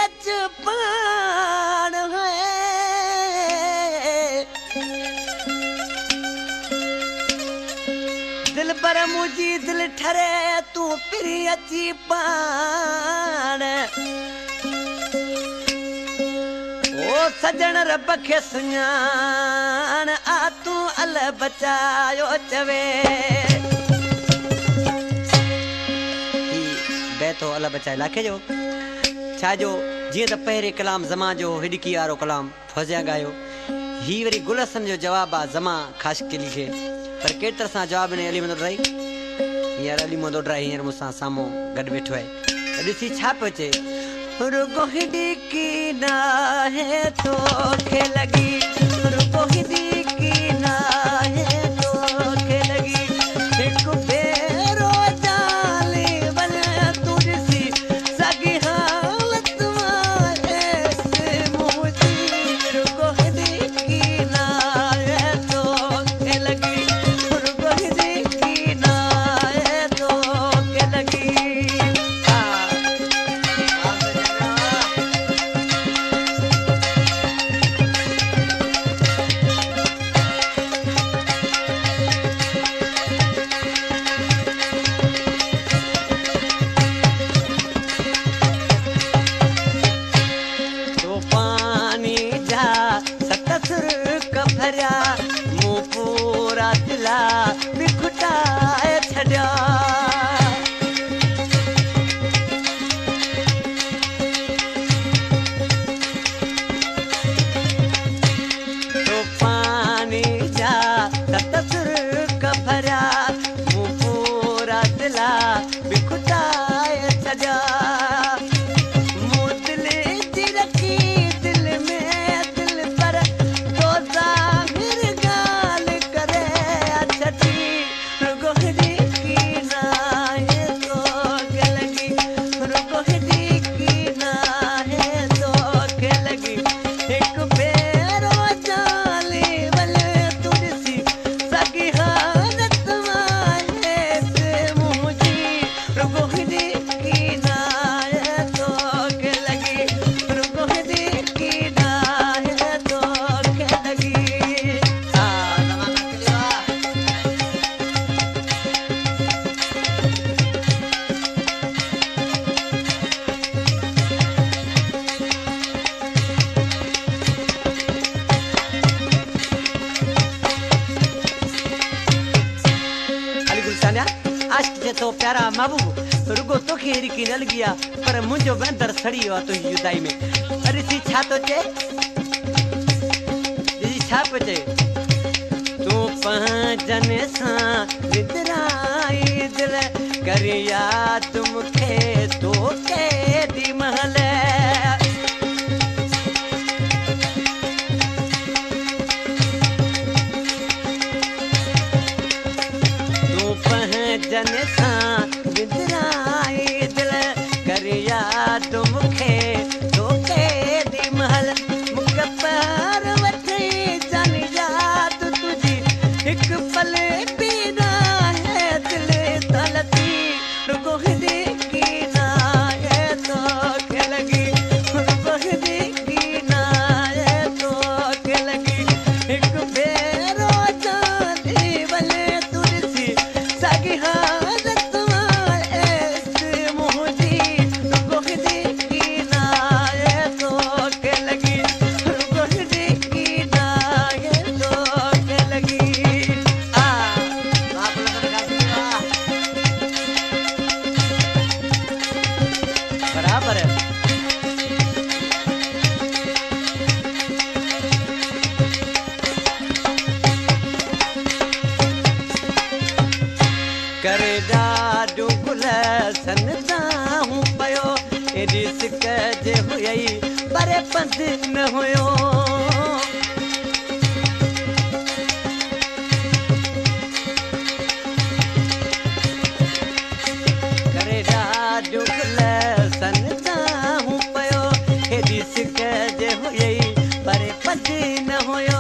अच पान है दिल पर मुझी दिल ठरे तू फिरी अची पान ओ सजन रब खे सुञाण आ तू अल बचायो चवे बैतो अल बचाए लाखे जो छाजो जीअं त पहिरें कलाम ज़मा जो हिडकी वारो कलाम फौज़िया गायो ही वरी गुलसन जो जवाब आ ज़मा ख़ास के लिखे पर केर तरह सां जवाब ने अली मंदोडराई हींअर अली मंदोडराई हींअर मूंसां साम्हूं गॾु वेठो आहे त ॾिसी छा पियो चए रुगो हिडकी नाहे तोखे लॻी रुगो हिडकी नाहे तोखे लॻी हिकु भेरो जाली वञ तूं ॾिसी सॻी हालत मां मुंहिंजी रुगो हिडकी नाहे तोखे लॻी रुगो हिडकी नाहे तोखे लॻी मुँह पूरा दिला बिखुटाए छड़ा तो पानी जा सतसुर कभरा मुँह पूरा दिला बिखुटाए छड़ा मुँह दिल दी रखी दिल में दिल पर तो तो प्यारा महबूब रुगो तोखे हिड़की न लगी आ पर मुंहिंजो बंदर सड़ी वियो आहे तुंहिंजी जुदाई में अरे सी छा तो चए जी छा पियो चए तूं पंहिंजन सां विदराई दिल कर याद मूंखे तोखे दी महल जन सां विदराई दिल कर याद मूंखे तोखे दी महल मूंखे पर वठी जन याद तुंहिंजी हिकु पल बि न आहे दिल तलती रुगो हिडकी नाहे तोखे लॻी रुगो हिडकी नाहे तोखे लॻी हिकु भेरो जाली वञ तूं ॾिसी सॻी हालत मां मुंहिंजी रुगो हिडकी नाहे तोखे लॻी रुगो हिडकी नाहे तोखे लॻी बराबर है करे ॾाढो गुलसन हूं पियो एॾी सिक जे हुई पर पंध न हुयो करे ॾाढो गुलसन हूं पियो एॾी सिक जे हुई पर पंध न हुयो